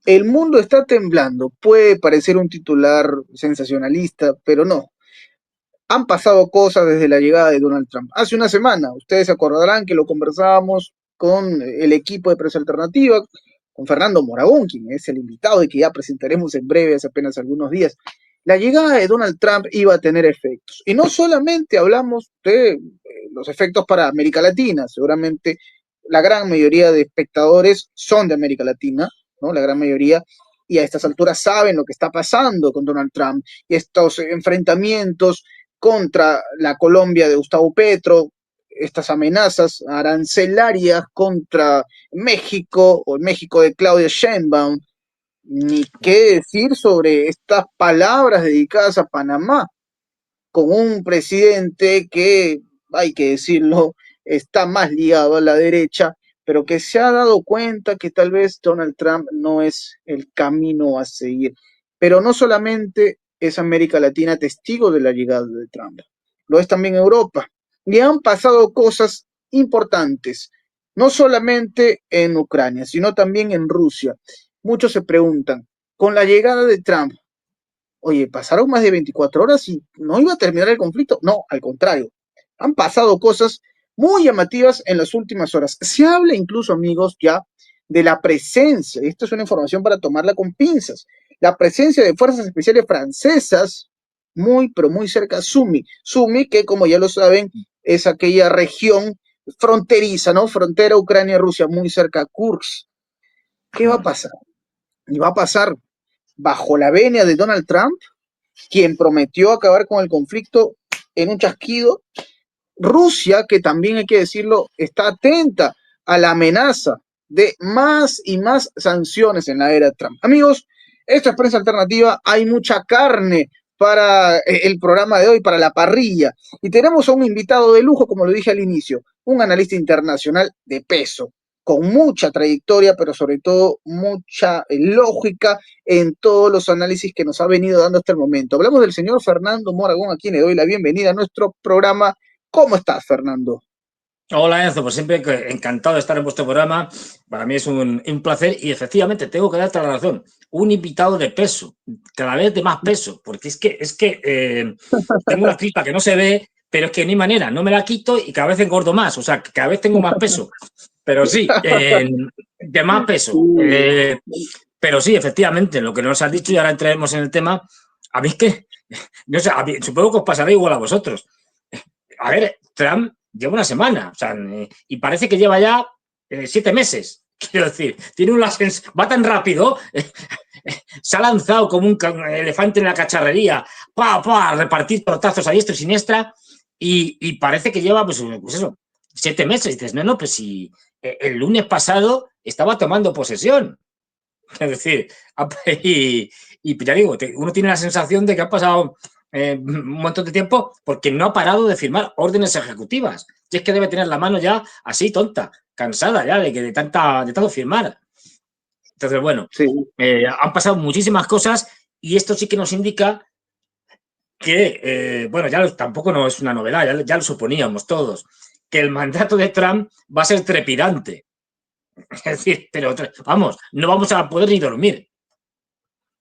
El mundo está temblando. Puede parecer un titular sensacionalista, pero no. Han pasado cosas desde la llegada de Donald Trump. Hace una semana, ustedes se acordarán que lo conversábamos con el equipo de Prensa Alternativa, con Fernando Moragón, quien es el invitado y que ya presentaremos en breve, hace apenas algunos días. La llegada de Donald Trump iba a tener efectos. Y no solamente hablamos de los efectos para América Latina, seguramente la gran mayoría de espectadores son de América Latina, ¿no? La gran mayoría, y a estas alturas saben lo que está pasando con Donald Trump y estos enfrentamientos contra la Colombia de Gustavo Petro, estas amenazas arancelarias contra México o México de Claudia Sheinbaum, ni qué decir sobre estas palabras dedicadas a Panamá, con un presidente que, hay que decirlo, está más ligado a la derecha, pero que se ha dado cuenta que tal vez Donald Trump no es el camino a seguir. Pero no solamente es América Latina testigo de la llegada de Trump, lo es también Europa. Y han pasado cosas importantes, no solamente en Ucrania, sino también en Rusia. Muchos se preguntan, con la llegada de Trump, oye, pasaron más de 24 horas y no iba a terminar el conflicto. No, al contrario. Han pasado cosas muy llamativas en las últimas horas. Se habla incluso, amigos, ya de la presencia, esto es una información para tomarla con pinzas, la presencia de fuerzas especiales francesas muy, pero muy cerca a Sumi. Sumi, que como ya lo saben, es aquella región fronteriza, ¿no? Frontera Ucrania-Rusia, muy cerca a Kursk. ¿Qué va a pasar? Y va a pasar bajo la venia de Donald Trump, quien prometió acabar con el conflicto en un chasquido. Rusia, que también hay que decirlo, está atenta a la amenaza de más y más sanciones en la era Trump. Amigos, esto es Prensa Alternativa, hay mucha carne para el programa de hoy, para la parrilla, y tenemos a un invitado de lujo, como lo dije al inicio, un analista internacional de peso, con mucha trayectoria, pero sobre todo mucha lógica en todos los análisis que nos ha venido dando hasta el momento. Hablamos del señor Fernando Moragón, a quien le doy la bienvenida a nuestro programa. ¿Cómo estás, Fernando? Hola Enzo, pues siempre encantado de estar en vuestro programa. Para mí es un placer y efectivamente tengo que darte la razón. Un invitado de peso, cada vez de más peso, porque tengo una tripa que no se ve, pero es que ni manera, no me la quito y cada vez engordo más, o sea, que cada vez tengo más peso. Pero sí, de más peso. Pero sí, efectivamente, lo que nos has dicho y ahora entraremos en el tema, a mí es que, no sé, supongo que os pasará igual a vosotros. A ver, Trump lleva una semana, o sea, y parece que lleva ya 7 meses. Quiero decir, va tan rápido, se ha lanzado como un elefante en la cacharrería, a repartir tortazos a diestra y siniestra, y parece que lleva, pues eso, 7 meses. Y dices, no, pues si el lunes pasado estaba tomando posesión. Es decir, y ya digo, uno tiene la sensación de que ha pasado un montón de tiempo porque no ha parado de firmar órdenes ejecutivas. Y es que debe tener la mano ya así tonta, cansada ya de tanto firmar. Entonces, bueno, Sí, han pasado muchísimas cosas y esto sí que nos indica que, bueno, tampoco no es una novedad, ya lo suponíamos todos, que el mandato de Trump va a ser trepidante. Es decir, pero vamos, no vamos a poder ni dormir.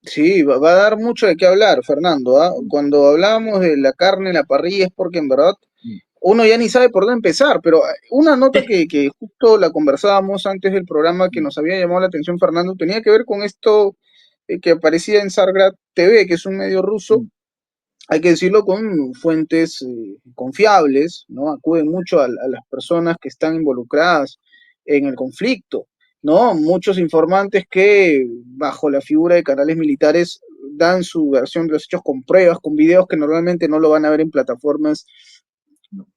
sí, va a dar mucho de qué hablar, Fernando. ¿Ah? Cuando hablamos de la carne en la parrilla es porque en verdad uno ya ni sabe por dónde empezar, pero una nota que justo la conversábamos antes del programa que nos había llamado la atención, Fernando, tenía que ver con esto que aparecía en Sargrad TV, que es un medio ruso, hay que decirlo con fuentes confiables, ¿no? Acuden mucho a las personas que están involucradas en el conflicto, ¿no? Muchos informantes que bajo la figura de canales militares dan su versión de los hechos con pruebas, con videos que normalmente no lo van a ver en plataformas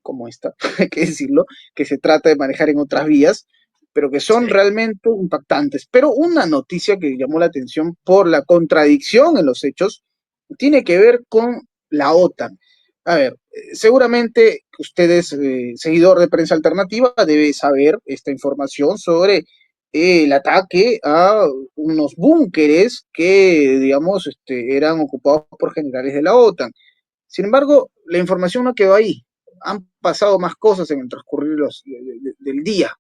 como esta, hay que decirlo, que se trata de manejar en otras vías, pero que son Sí. realmente impactantes. Pero una noticia que llamó la atención por la contradicción en los hechos tiene que ver con la OTAN. A ver, seguramente ustedes, seguidor de Prensa Alternativa, debe saber esta información sobre el ataque a unos búnkeres que, digamos, eran ocupados por generales de la OTAN. Sin embargo, la información no quedó ahí. Han pasado más cosas en el transcurrir del día.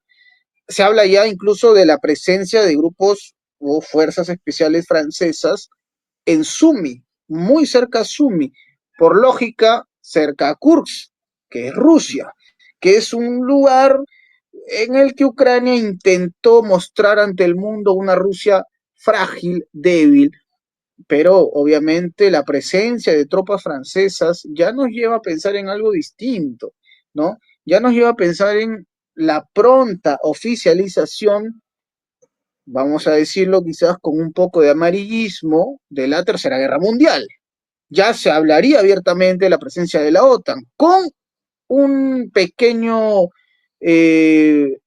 Se habla ya incluso de la presencia de grupos o fuerzas especiales francesas en Sumi, muy cerca a Sumi, por lógica, cerca a Kursk, que es Rusia, que es un lugar en el que Ucrania intentó mostrar ante el mundo una Rusia frágil, débil, pero obviamente la presencia de tropas francesas ya nos lleva a pensar en algo distinto, ¿no? Ya nos lleva a pensar en la pronta oficialización, vamos a decirlo quizás con un poco de amarillismo, de la Tercera Guerra Mundial. Ya se hablaría abiertamente de la presencia de la OTAN, con un pequeño, eh,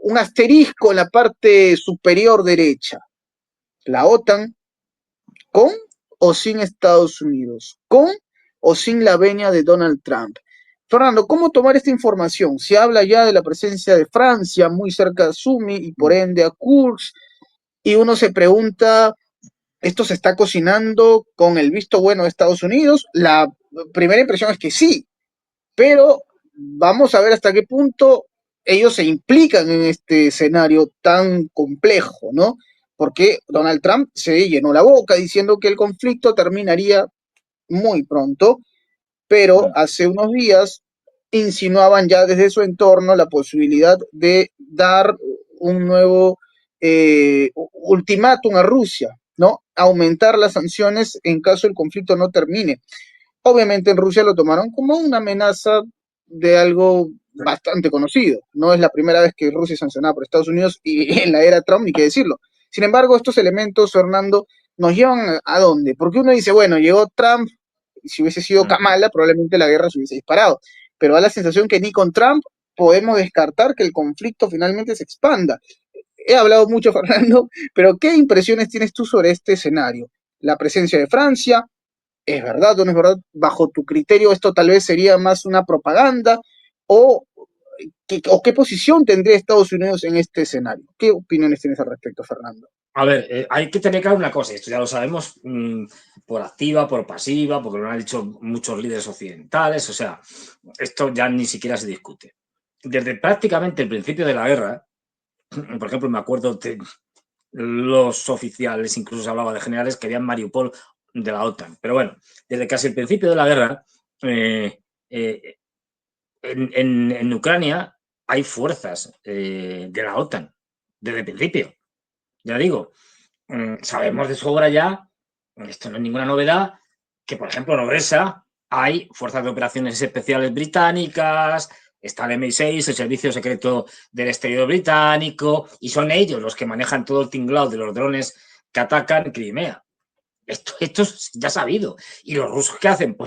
un asterisco en la parte superior derecha. La OTAN con o sin Estados Unidos, con o sin la venia de Donald Trump. Fernando, ¿cómo tomar esta información? Se habla ya de la presencia de Francia muy cerca de Sumi y por ende a Kursk, y uno se pregunta, ¿esto se está cocinando con el visto bueno de Estados Unidos? La primera impresión es que sí, pero vamos a ver hasta qué punto ellos se implican en este escenario tan complejo, ¿no? Porque Donald Trump se llenó la boca diciendo que el conflicto terminaría muy pronto, pero hace unos días insinuaban ya desde su entorno la posibilidad de dar un nuevo ultimátum a Rusia, ¿no? Aumentar las sanciones en caso el conflicto no termine. Obviamente en Rusia lo tomaron como una amenaza de algo bastante conocido. No es la primera vez que Rusia es sancionada por Estados Unidos y en la era Trump, ni qué decirlo. Sin embargo, estos elementos, Fernando, nos llevan a dónde? Porque uno dice, bueno, llegó Trump, y si hubiese sido Kamala, probablemente la guerra se hubiese disparado. Pero da la sensación que ni con Trump podemos descartar que el conflicto finalmente se expanda. He hablado mucho, Fernando, pero ¿qué impresiones tienes tú sobre este escenario? La presencia de Francia, ¿es verdad o no es verdad? Bajo tu criterio, esto tal vez sería más una propaganda o, qué posición tendría Estados Unidos en este escenario. ¿Qué opiniones tienes al respecto, Fernando? A ver, hay que tener claro una cosa, esto ya lo sabemos por activa, por pasiva, porque lo han dicho muchos líderes occidentales, o sea, esto ya ni siquiera se discute. Desde prácticamente el principio de la guerra, por ejemplo, me acuerdo de los oficiales, incluso se hablaba de generales, querían Mariupol de la OTAN. Pero bueno, desde casi el principio de la guerra, eh, eh, en Ucrania hay fuerzas de la OTAN, desde el principio. Ya digo, sabemos de sobra ya, esto no es ninguna novedad, que por ejemplo en Odessa hay fuerzas de operaciones especiales británicas, está el MI6, el Servicio Secreto del Exterior británico, y son ellos los que manejan todo el tinglado de los drones que atacan Crimea. Esto es ya sabido. ¿Y los rusos qué hacen?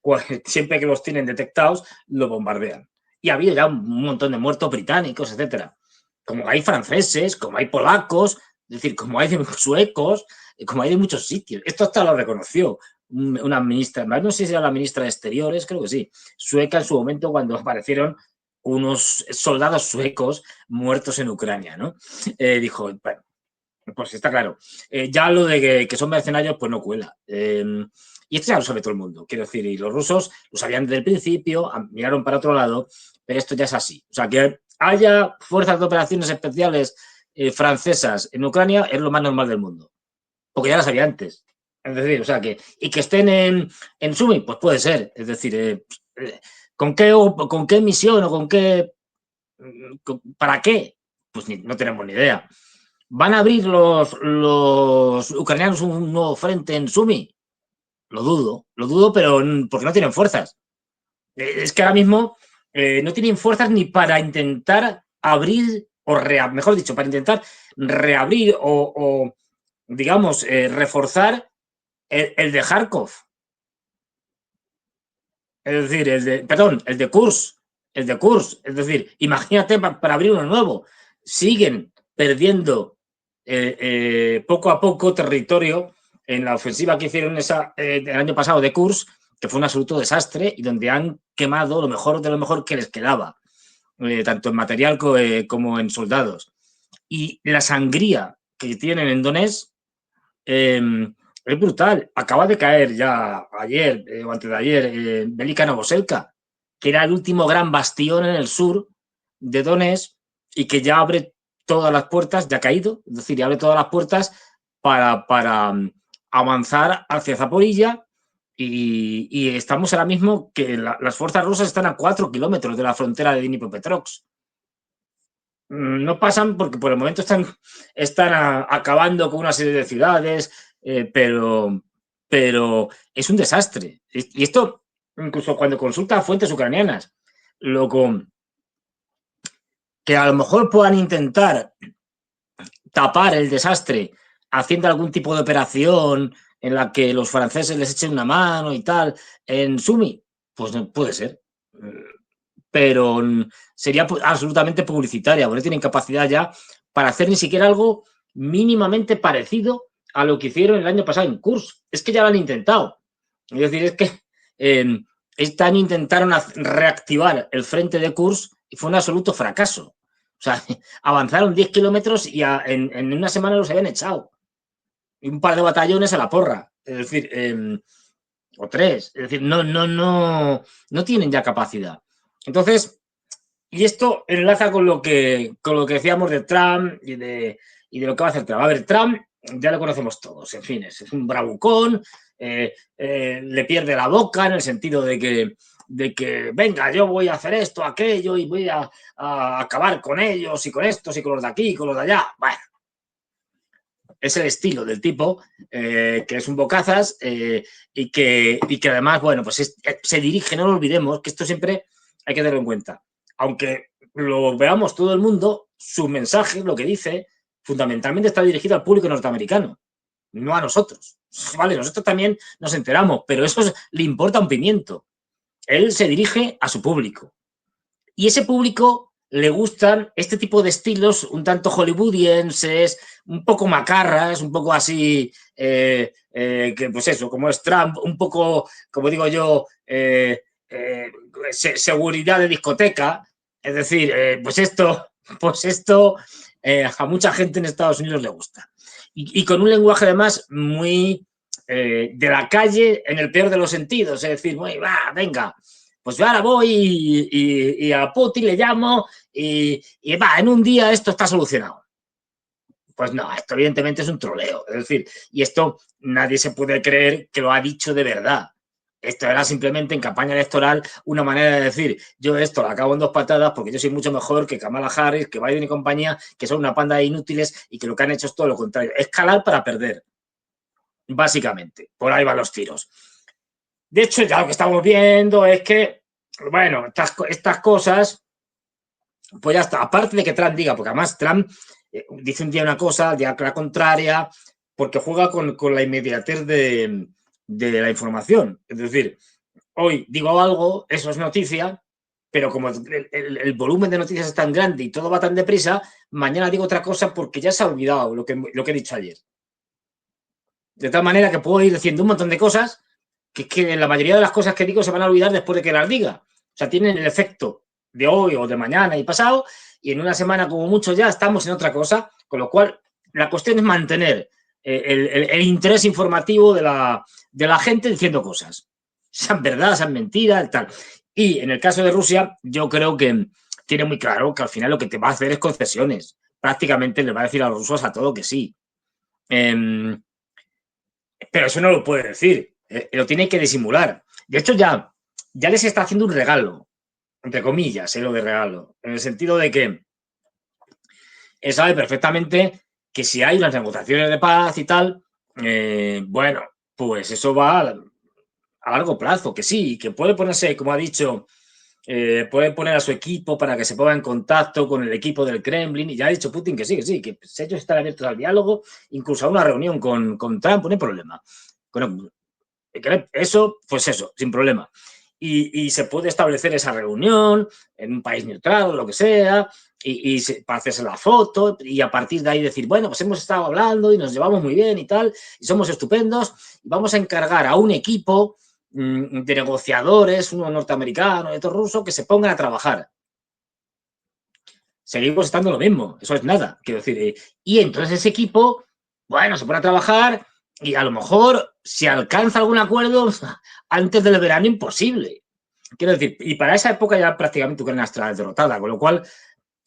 Pues siempre que los tienen detectados, lo bombardean. Y ha habido ya un montón de muertos británicos, etcétera. Como hay franceses, como hay polacos, es decir, como hay de suecos, como hay de muchos sitios. Esto hasta lo reconoció una ministra, no sé si era la ministra de Exteriores, creo que sí, sueca en su momento cuando aparecieron unos soldados suecos muertos en Ucrania, ¿no? Dijo, bueno, pues está claro. Ya lo de que son mercenarios, pues no cuela. Y esto ya lo sabe todo el mundo, quiero decir, y los rusos lo sabían desde el principio, miraron para otro lado, pero esto ya es así. O sea, que haya fuerzas de operaciones especiales francesas en Ucrania es lo más normal del mundo, porque ya las había antes. Es decir, o sea, y que estén en Sumi, pues puede ser. Es decir, ¿con qué misión o con qué, para qué? Pues no tenemos ni idea. ¿Van a abrir los ucranianos un nuevo frente en Sumi? Lo dudo, pero porque no tienen fuerzas. Es que ahora mismo no tienen fuerzas ni para intentar abrir, o mejor dicho, para intentar reabrir o digamos, reforzar el de Kharkov. Es decir, el de Kursk. El de Kursk. Es decir, imagínate para abrir uno nuevo. Siguen perdiendo poco a poco territorio en la ofensiva que hicieron el año pasado de Kursk, que fue un absoluto desastre y donde han quemado lo mejor de lo mejor que les quedaba, tanto en material como en soldados. Y la sangría que tienen en Donetsk es brutal. Acaba de caer ya ayer o antes de ayer Velika Novoselka, que era el último gran bastión en el sur de Donetsk y que ya abre todas las puertas, ya ha caído, es decir, y abre todas las puertas para avanzar hacia Zaporilla y estamos ahora mismo que las fuerzas rusas están a 4 kilómetros de la frontera de Dnipropetrovsk. No pasan porque por el momento están acabando con una serie de ciudades, pero es un desastre. Y esto, incluso cuando consulta a fuentes ucranianas, que a lo mejor puedan intentar tapar el desastre haciendo algún tipo de operación en la que los franceses les echen una mano y tal, en Sumi, pues no puede ser. Pero sería absolutamente publicitaria, porque no tienen capacidad ya para hacer ni siquiera algo mínimamente parecido a lo que hicieron el año pasado en Kursk. Es que ya lo han intentado. Es decir, es que intentaron reactivar el frente de Kursk y fue un absoluto fracaso. O sea, avanzaron 10 kilómetros y en una semana los habían echado. Y un par de batallones a la porra. Es decir, o 3. Es decir, no tienen ya capacidad. Entonces, y esto enlaza con lo que decíamos de Trump y de lo que va a hacer Trump. A ver, Trump ya lo conocemos todos, en fin, es un bravucón, le pierde la boca en el sentido de que venga, yo voy a hacer esto, aquello y voy a acabar con ellos y con estos y con los de aquí y con los de allá. Bueno, es el estilo del tipo, que es un bocazas y que además, bueno, pues se dirige, no lo olvidemos, que esto siempre hay que tenerlo en cuenta. Aunque lo veamos todo el mundo, su mensaje, lo que dice, fundamentalmente está dirigido al público norteamericano, no a nosotros. Vale, nosotros también nos enteramos, pero eso le importa un pimiento. Él se dirige a su público. Y ese público le gustan este tipo de estilos un tanto hollywoodienses, un poco macarras, un poco así, que pues eso, como es Trump, un poco, como digo yo, seguridad de discoteca. Es decir, pues esto a mucha gente en Estados Unidos le gusta. Y con un lenguaje además muy de la calle en el peor de los sentidos. Es decir, venga, pues yo ahora voy y a Putin le llamo y en un día esto está solucionado. Pues no, esto evidentemente es un troleo. Es decir, y esto nadie se puede creer que lo ha dicho de verdad. Esto era simplemente en campaña electoral una manera de decir, yo esto lo acabo en 2 patadas porque yo soy mucho mejor que Kamala Harris, que Biden y compañía, que son una panda de inútiles y que lo que han hecho es todo lo contrario. Escalar para perder, básicamente. Por ahí van los tiros. De hecho, ya lo que estamos viendo es que, bueno, estas cosas, pues ya está. Aparte de que Trump diga, porque además Trump dice un día una cosa, el día la contraria, porque juega con la inmediatez de la información. Es decir, hoy digo algo, eso es noticia, pero como el volumen de noticias es tan grande y todo va tan deprisa, mañana digo otra cosa porque ya se ha olvidado lo que he dicho ayer. De tal manera que puedo ir diciendo un montón de cosas que es que la mayoría de las cosas que digo se van a olvidar después de que las diga. O sea, tienen el efecto de hoy o de mañana y pasado, y en una semana como mucho ya estamos en otra cosa, con lo cual la cuestión es mantener el interés informativo de la gente diciendo cosas, sean verdad, sean mentiras, tal. Y en el caso de Rusia, yo creo que tiene muy claro que al final lo que te va a hacer es concesiones. Prácticamente le va a decir a los rusos a todo que sí. Pero eso no lo puede decir, lo tiene que disimular. De hecho, ya les está haciendo un regalo, entre comillas, lo de regalo, en el sentido de que él sabe perfectamente que si hay unas negociaciones de paz y tal, bueno, pues eso va a largo plazo, que sí, que puede ponerse, como ha dicho, puede poner a su equipo para que se ponga en contacto con el equipo del Kremlin, y ya ha dicho Putin que sí, que ellos están abiertos al diálogo, incluso a una reunión con Trump, no hay problema. Bueno, eso, pues eso, sin problema. Y se puede establecer esa reunión en un país neutral o lo que sea, para hacerse la foto y a partir de ahí decir, bueno, pues hemos estado hablando y nos llevamos muy bien y tal, y somos estupendos, y vamos a encargar a un equipo de negociadores, uno norteamericano y otro ruso, que se pongan a trabajar. Seguimos estando lo mismo, eso es nada, quiero decir. Y entonces ese equipo, bueno, se pone a trabajar y a lo mejor si alcanza algún acuerdo antes del verano, imposible. Quiero decir, y para esa época ya prácticamente Ucrania estará derrotada, con lo cual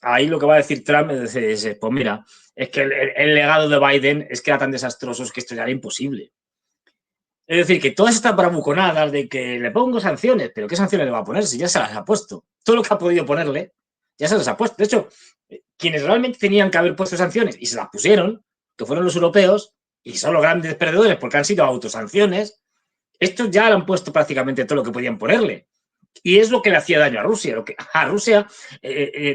ahí lo que va a decir Trump es pues mira, es que el legado de Biden es que era tan desastroso que esto ya era imposible. Es decir, que todas estas bravuconadas de que le pongo sanciones, pero ¿qué sanciones le va a poner si ya se las ha puesto? Todo lo que ha podido ponerle ya se las ha puesto. De hecho, quienes realmente tenían que haber puesto sanciones y se las pusieron, que fueron los europeos, y son los grandes perdedores porque han sido autosanciones, estos ya le han puesto prácticamente todo lo que podían ponerle. Y es lo que le hacía daño a Rusia. Lo que a Rusia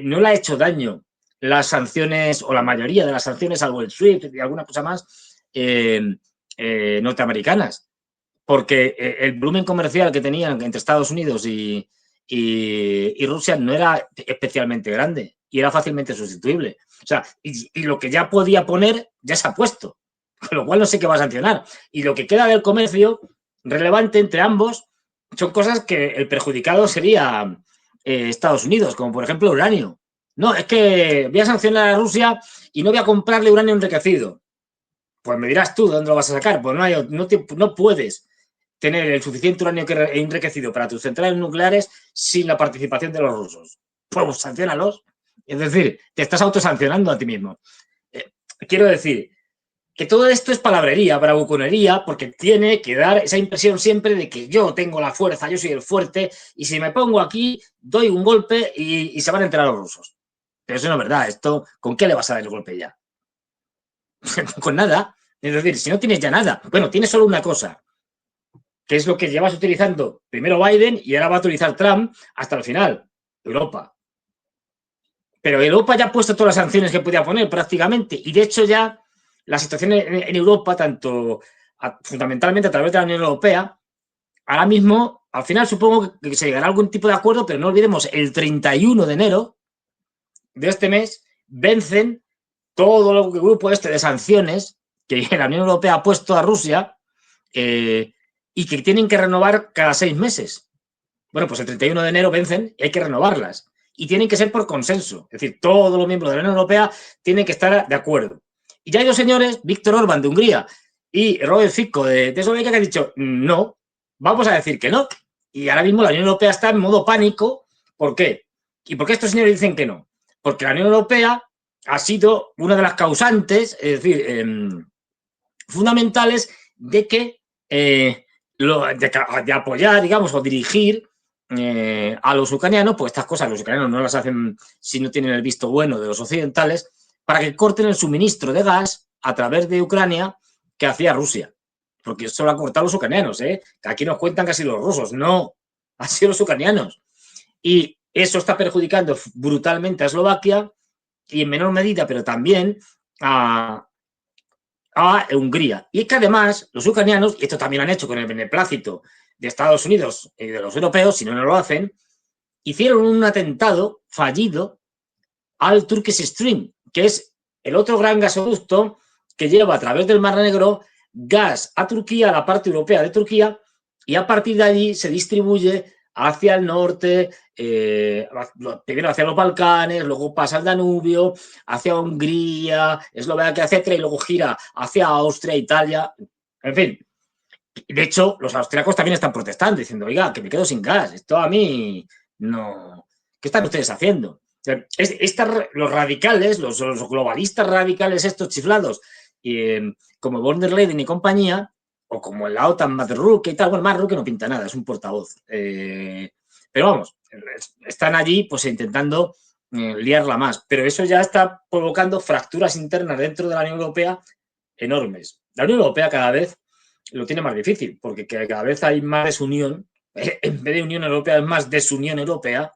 no le ha hecho daño las sanciones, o la mayoría de las sanciones, salvo el SWIFT y alguna cosa más, norteamericanas. Porque el volumen comercial que tenían entre Estados Unidos y Rusia no era especialmente grande y era fácilmente sustituible. O sea, y lo que ya podía poner ya se ha puesto, con lo cual no sé qué va a sancionar. Y lo que queda del comercio relevante entre ambos son cosas que el perjudicado sería Estados Unidos, como por ejemplo uranio. No, es que voy a sancionar a Rusia y no voy a comprarle uranio enriquecido. Pues me dirás tú de dónde lo vas a sacar. Pues no puedes tener el suficiente uranio enriquecido para tus centrales nucleares sin la participación de los rusos. Pues sancionalos. Es decir, te estás autosancionando a ti mismo. Quiero decir que todo esto es palabrería, bravuconería, porque tiene que dar esa impresión siempre de que yo tengo la fuerza, yo soy el fuerte, y si me pongo aquí, doy un golpe y se van a enterar los rusos. Pero eso no es verdad. Esto, ¿con qué le vas a dar el golpe ya? Con nada. Es decir, si no tienes ya nada, bueno, tienes solo una cosa, que es lo que llevas utilizando primero Biden y ahora va a utilizar Trump hasta el final, Europa. Pero Europa ya ha puesto todas las sanciones que podía poner prácticamente, y de hecho ya la situación en Europa, tanto fundamentalmente a través de la Unión Europea, ahora mismo, al final supongo que se llegará a algún tipo de acuerdo, pero no olvidemos, el 31 de enero de este mes vencen todo el grupo este de sanciones que la Unión Europea ha puesto a Rusia, y que tienen que renovar cada 6 meses. Bueno, pues el 31 de enero vencen y hay que renovarlas. Y tienen que ser por consenso. Es decir, todos los miembros de la Unión Europea tienen que estar de acuerdo. Y ya hay dos señores, Víctor Orbán de Hungría y Robert Fico de Eslovaquia, que han dicho no, vamos a decir que no. Y ahora mismo la Unión Europea está en modo pánico. ¿Por qué? ¿Y por qué estos señores dicen que no? Porque la Unión Europea ha sido una de las causantes, es decir, fundamentales de que de apoyar, digamos, o dirigir a los ucranianos, pues estas cosas los ucranianos no las hacen si no tienen el visto bueno de los occidentales, para que corten el suministro de gas a través de Ucrania que hacía Rusia. Porque eso lo han cortado los ucranianos, ¿eh? Que aquí nos cuentan casi los rusos. No, han sido los ucranianos. Y eso está perjudicando brutalmente a Eslovaquia y en menor medida, pero también a Hungría. Y es que además los ucranianos, y esto también lo han hecho con el beneplácito de Estados Unidos y de los europeos, si no, no lo hacen, hicieron un atentado fallido al Turkish Stream, que es el otro gran gasoducto que lleva a través del Mar Negro gas a Turquía, a la parte europea de Turquía, y a partir de allí se distribuye hacia el norte, primero hacia los Balcanes, luego pasa al Danubio, hacia Hungría, Eslovaquia, etcétera, y luego gira hacia Austria, Italia, en fin. De hecho, los austriacos también están protestando, diciendo, oiga, que me quedo sin gas, esto a mí no... ¿Qué están ustedes haciendo? Los radicales, los globalistas radicales estos chiflados, como von der Leyen y compañía, o como en la OTAN, Matt Rutte y tal, bueno, Matt Rutte no pinta nada, es un portavoz. Pero vamos, están allí pues intentando liarla más. Pero eso ya está provocando fracturas internas dentro de la Unión Europea enormes. La Unión Europea cada vez lo tiene más difícil, porque cada vez hay más desunión. En vez de Unión Europea es más desunión europea.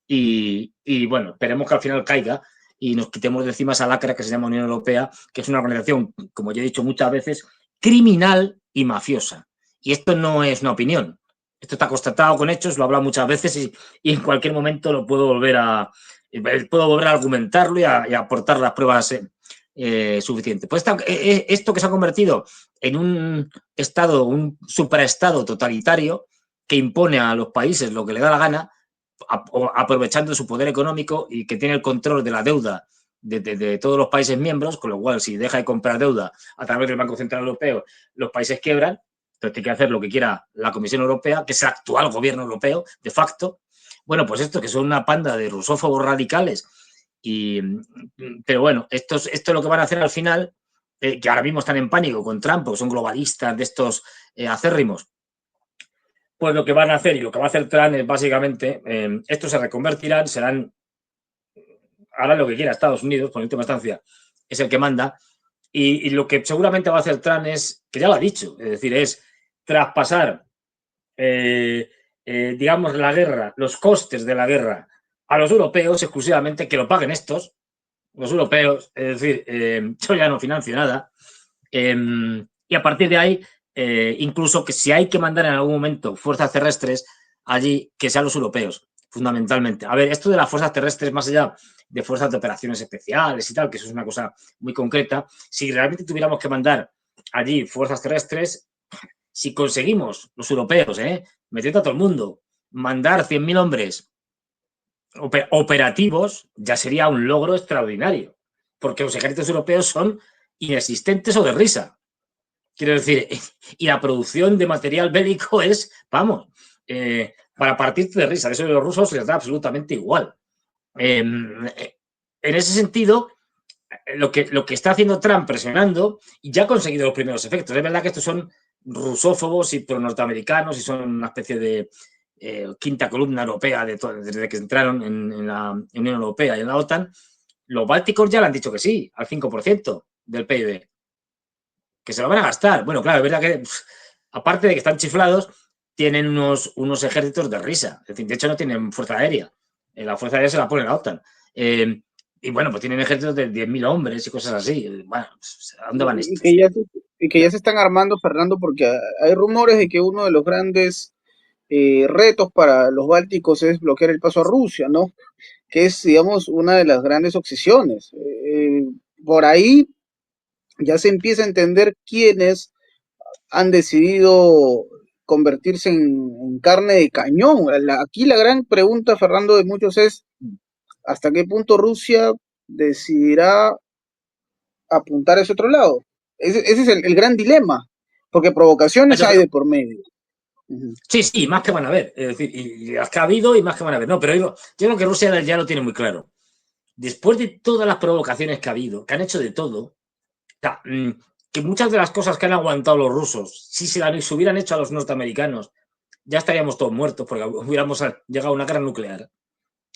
Y bueno, esperemos que al final caiga y nos quitemos de encima esa lacra que se llama Unión Europea, que es una organización, como ya he dicho muchas veces, criminal y mafiosa. Y esto no es una opinión. Esto está constatado con hechos, lo he hablado muchas veces y en cualquier momento lo puedo volver a argumentarlo y a aportar las pruebas suficientes. Pues esto que se ha convertido en un estado, un superestado totalitario que impone a los países lo que le da la gana, aprovechando su poder económico y que tiene el control de la deuda de todos los países miembros, con lo cual si deja de comprar deuda a través del Banco Central Europeo, los países quiebran, entonces tiene que hacer lo que quiera la Comisión Europea, que es el actual gobierno europeo, de facto. Bueno, pues esto que son una panda de rusófobos radicales Pero bueno, esto es lo que van a hacer al final, que ahora mismo están en pánico con Trump, porque son globalistas de estos acérrimos. Pues lo que van a hacer y lo que va a hacer Trump es básicamente, estos se reconvertirán, harán lo que quiera Estados Unidos, por última instancia, es el que manda, y lo que seguramente va a hacer Trump es, que ya lo ha dicho, es decir, es traspasar, digamos, la guerra, los costes de la guerra a los europeos exclusivamente, que lo paguen estos, los europeos, es decir, yo ya no financio nada, y a partir de ahí, incluso que si hay que mandar en algún momento fuerzas terrestres allí, que sean los europeos, fundamentalmente. A ver, esto de las fuerzas terrestres, más allá de fuerzas de operaciones especiales y tal, que eso es una cosa muy concreta, si realmente tuviéramos que mandar allí fuerzas terrestres, si conseguimos los europeos, metiendo a todo el mundo, mandar 100.000 hombres operativos, ya sería un logro extraordinario, porque los ejércitos europeos son inexistentes o de risa. Quiero decir, y la producción de material bélico es, vamos, para partirte de risa. Eso de los rusos les da absolutamente igual. En ese sentido, lo que está haciendo Trump presionando, y ya ha conseguido los primeros efectos. Es verdad que estos son rusófobos y pro-norteamericanos y son una especie de quinta columna europea desde que entraron en la Unión Europea y en la OTAN. Los bálticos ya le han dicho que sí, al 5% del PIB, que se lo van a gastar. Bueno, claro, es verdad que, aparte de que están chiflados, tienen unos ejércitos de risa. Es decir, de hecho, no tienen fuerza aérea. La fuerza aérea se la pone la OTAN. Y bueno, pues tienen ejércitos de 10.000 hombres y cosas así. Bueno, ¿a dónde van Y estos? que ya se están armando, Fernando, porque hay rumores de que uno de los grandes retos para los bálticos es bloquear el paso a Rusia, ¿no? Que es, digamos, una de las grandes obsesiones. Por ahí ya se empieza a entender quiénes han decidido convertirse en carne de cañón. Aquí la gran pregunta, Fernando, de muchos es hasta qué punto Rusia decidirá apuntar a ese otro lado. Ese es el gran dilema, porque provocaciones Yo hay creo, de por medio. Ujú. sí, sí, más que van a ver. Es decir, y las que ha habido y más que van a ver. No, pero yo creo que Rusia ya lo tiene muy claro. Después de todas las provocaciones que ha habido, que han hecho de todo, o sea, que muchas de las cosas que han aguantado los rusos, si se las hubieran hecho a los norteamericanos, ya estaríamos todos muertos porque hubiéramos llegado a una guerra nuclear.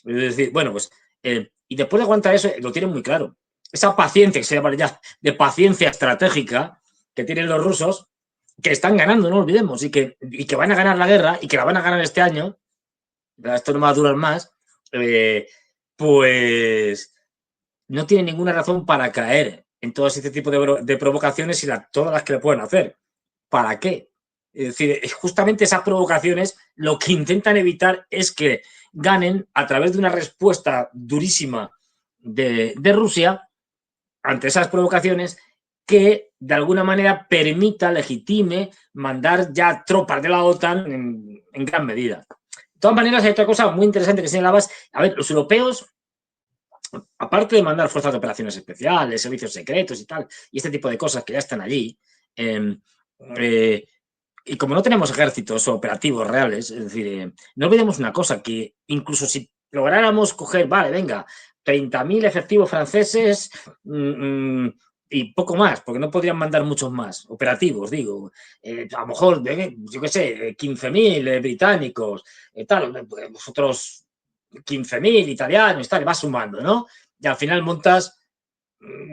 Es decir, bueno, pues, y después de aguantar eso, lo tienen muy claro. Esa paciencia, que se llama ya de paciencia estratégica que tienen los rusos, que están ganando, no olvidemos, y que van a ganar la guerra y que la van a ganar este año, esto no va a durar más, pues no tienen ninguna razón para caer en todo este tipo de provocaciones y todas las que le pueden hacer. ¿Para qué? Es decir, justamente esas provocaciones lo que intentan evitar es que ganen a través de una respuesta durísima de Rusia ante esas provocaciones que de alguna manera permita, legitime mandar ya tropas de la OTAN en gran medida. De todas maneras, hay otra cosa muy interesante que señalabas. A ver, los europeos, aparte de mandar fuerzas de operaciones especiales, servicios secretos y tal, y este tipo de cosas que ya están allí, eh, y como no tenemos ejércitos operativos reales, es decir, no olvidemos una cosa, que incluso si lográramos coger, vale, venga, 30.000 efectivos franceses y poco más, porque no podrían mandar muchos más, operativos, digo, a lo mejor, yo qué sé, 15.000 británicos, tal, vosotros 15.000 italianos, tal, vas sumando, ¿no? Y al final montas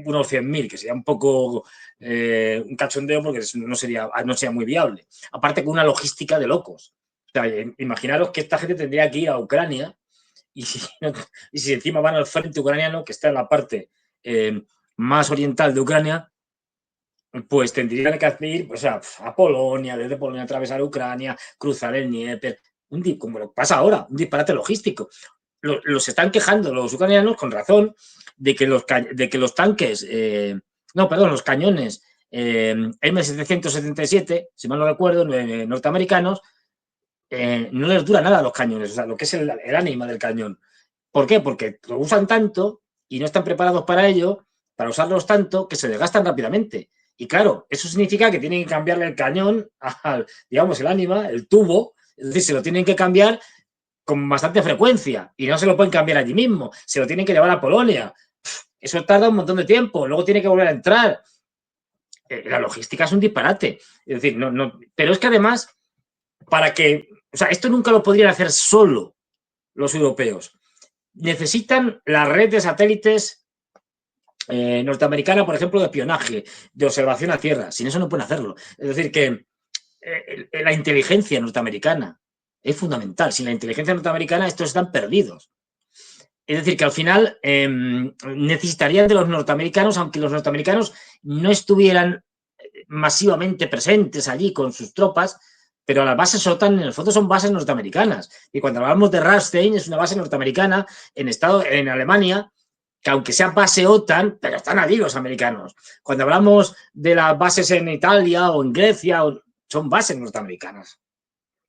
unos 100.000, que sería un poco un cachondeo porque no sería muy viable. Aparte con una logística de locos. O sea, imaginaros que esta gente tendría que ir a Ucrania y si encima van al frente ucraniano, que está en la parte más oriental de Ucrania, pues tendrían que ir pues, a Polonia, desde Polonia atravesar Ucrania, cruzar el Dnieper, como lo pasa ahora, un disparate logístico. Los están quejando los ucranianos con razón de que los tanques, no, perdón, los cañones M777, si mal no recuerdo, norteamericanos, no les dura nada a los cañones, o sea, lo que es el ánima del cañón. ¿Por qué? Porque lo usan tanto y no están preparados para ello, para usarlos tanto, que se desgastan rápidamente. Y claro, eso significa que tienen que cambiarle el cañón, digamos, el ánima, el tubo, es decir, se lo tienen que cambiar con bastante frecuencia y no se lo pueden cambiar allí mismo, se lo tienen que llevar a Polonia. Eso tarda un montón de tiempo, luego tiene que volver a entrar. La logística es un disparate. Es decir, pero es que además, o sea, esto nunca lo podrían hacer solo los europeos. Necesitan la red de satélites norteamericana, por ejemplo, de espionaje, de observación a tierra. Sin eso no pueden hacerlo. Es decir, que la inteligencia norteamericana es fundamental. Sin la inteligencia norteamericana, estos están perdidos. Es decir, que al final necesitarían de los norteamericanos, aunque los norteamericanos no estuvieran masivamente presentes allí con sus tropas, pero las bases OTAN en el fondo son bases norteamericanas. Y cuando hablamos de Ramstein, es una base norteamericana en Alemania, que aunque sea base OTAN, pero están allí los americanos. Cuando hablamos de las bases en Italia o en Grecia, son bases norteamericanas.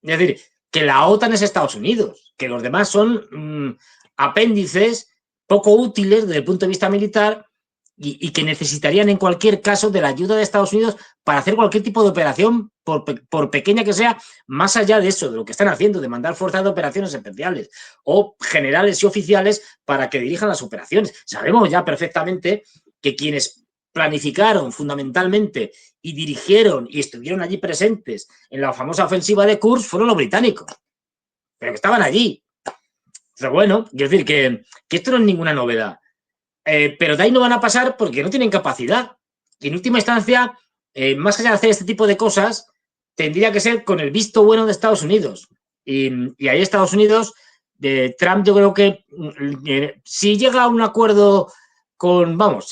Es decir, que la OTAN es Estados Unidos, que los demás son apéndices poco útiles desde el punto de vista militar y que necesitarían en cualquier caso de la ayuda de Estados Unidos para hacer cualquier tipo de operación, por pequeña que sea, más allá de eso, de lo que están haciendo, de mandar fuerzas de operaciones especiales o generales y oficiales para que dirijan las operaciones. Sabemos ya perfectamente que quienes planificaron fundamentalmente y dirigieron y estuvieron allí presentes en la famosa ofensiva de Kursk fueron los británicos, pero que estaban allí. Pero bueno, quiero decir que esto no es ninguna novedad. Pero de ahí no van a pasar porque no tienen capacidad. Y en última instancia, más allá de hacer este tipo de cosas, tendría que ser con el visto bueno de Estados Unidos. Y ahí Estados Unidos, Trump, yo creo que si llega a un acuerdo vamos,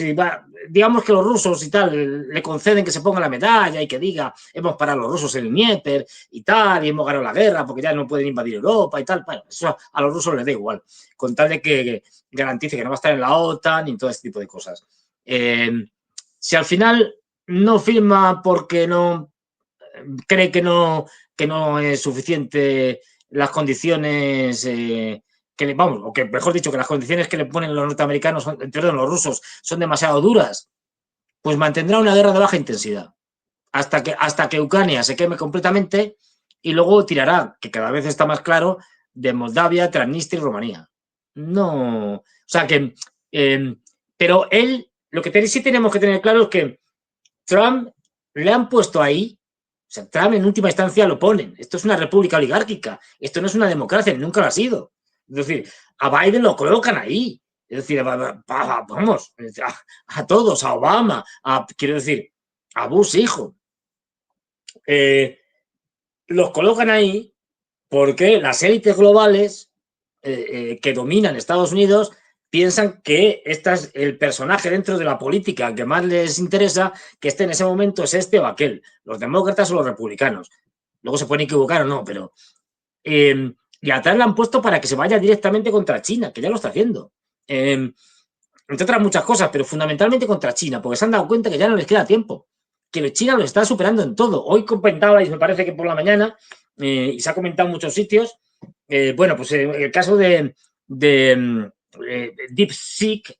digamos que los rusos y tal le conceden que se ponga la medalla y que diga hemos parado a los rusos en el Dnieper y tal, y hemos ganado la guerra porque ya no pueden invadir Europa y tal, bueno, eso a los rusos les da igual, con tal de que garantice que no va a estar en la OTAN y todo este tipo de cosas. Si al final no firma porque no cree que no es suficiente las condiciones o que mejor dicho, que las condiciones que le ponen los norteamericanos, perdón, los rusos, son demasiado duras, pues mantendrá una guerra de baja intensidad hasta que Ucrania se queme completamente y luego tirará, que cada vez está más claro, de Moldavia, Transnistria y Rumanía. No, o sea que, pero lo que sí tenemos que tener claro es que Trump le han puesto ahí, o sea, Trump en última instancia lo ponen. Esto es una república oligárquica, esto no es una democracia, nunca lo ha sido. Es decir, a Biden lo colocan ahí. Es decir, vamos, a todos, a Obama, quiero decir, a Bush hijo. Los colocan ahí porque las élites globales que dominan Estados Unidos piensan que el personaje dentro de la política que más les interesa que esté en ese momento es este o aquel, los demócratas o los republicanos. Luego se pueden equivocar o no, pero... y atrás la han puesto para que se vaya directamente contra China, que ya lo está haciendo. Entre otras muchas cosas, pero fundamentalmente contra China, porque se han dado cuenta que ya no les queda tiempo, que China lo está superando en todo. Hoy comentabais, me parece que por la mañana, y se ha comentado en muchos sitios, bueno, pues el caso de DeepSeek,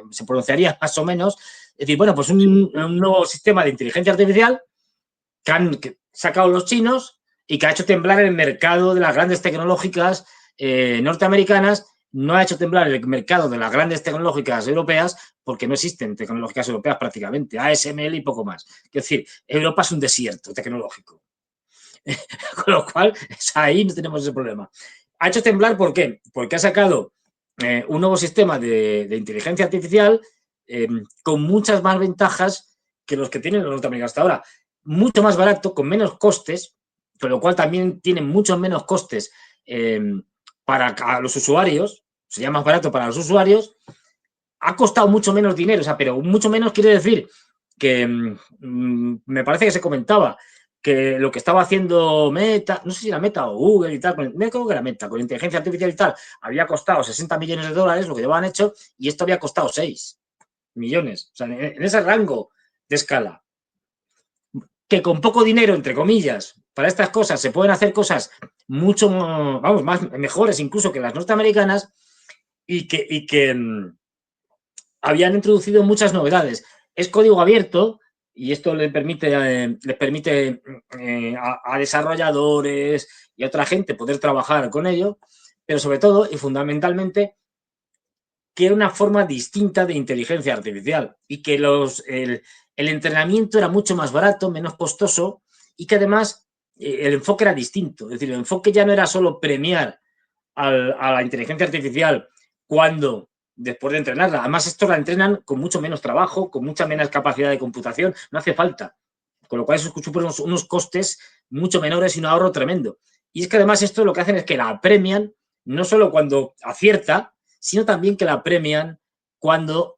se pronunciaría más o menos, es decir, bueno, pues un nuevo sistema de inteligencia artificial que han sacado los chinos y que ha hecho temblar el mercado de las grandes tecnológicas norteamericanas. No ha hecho temblar el mercado de las grandes tecnológicas europeas porque no existen tecnológicas europeas prácticamente, ASML y poco más. Es decir, Europa es un desierto tecnológico. Con lo cual, ahí no tenemos ese problema. Ha hecho temblar, ¿por qué? Porque ha sacado un nuevo sistema de inteligencia artificial con muchas más ventajas que los que tienen los norteamericanos hasta ahora. Mucho más barato, con menos costes, con lo cual también tienen muchos menos costes para los usuarios, sería más barato para los usuarios, ha costado mucho menos dinero, o sea, pero mucho menos quiere decir que me parece que se comentaba que lo que estaba haciendo Meta, no sé si era Meta o Google y tal, me creo que era Meta, con inteligencia artificial y tal, había costado 60 millones de dólares lo que llevaban hecho y esto había costado 6 millones, o sea, en ese rango de escala. Que con poco dinero, entre comillas, para estas cosas se pueden hacer cosas mucho, vamos, más mejores incluso que las norteamericanas y que habían introducido muchas novedades. Es código abierto y esto les permite a desarrolladores y a otra gente poder trabajar con ello. pero sobre todo y fundamentalmente que era una forma distinta de inteligencia artificial y que el entrenamiento era mucho más barato, menos costoso y que además el enfoque era distinto. Es decir, el enfoque ya no era solo premiar a la inteligencia artificial cuando después de entrenarla. Además, esto la entrenan con mucho menos trabajo, con mucha menos capacidad de computación, no hace falta. Con lo cual eso supone unos costes mucho menores y un ahorro tremendo. Y es que además esto lo que hacen es que la premian no solo cuando acierta, sino también que la premian cuando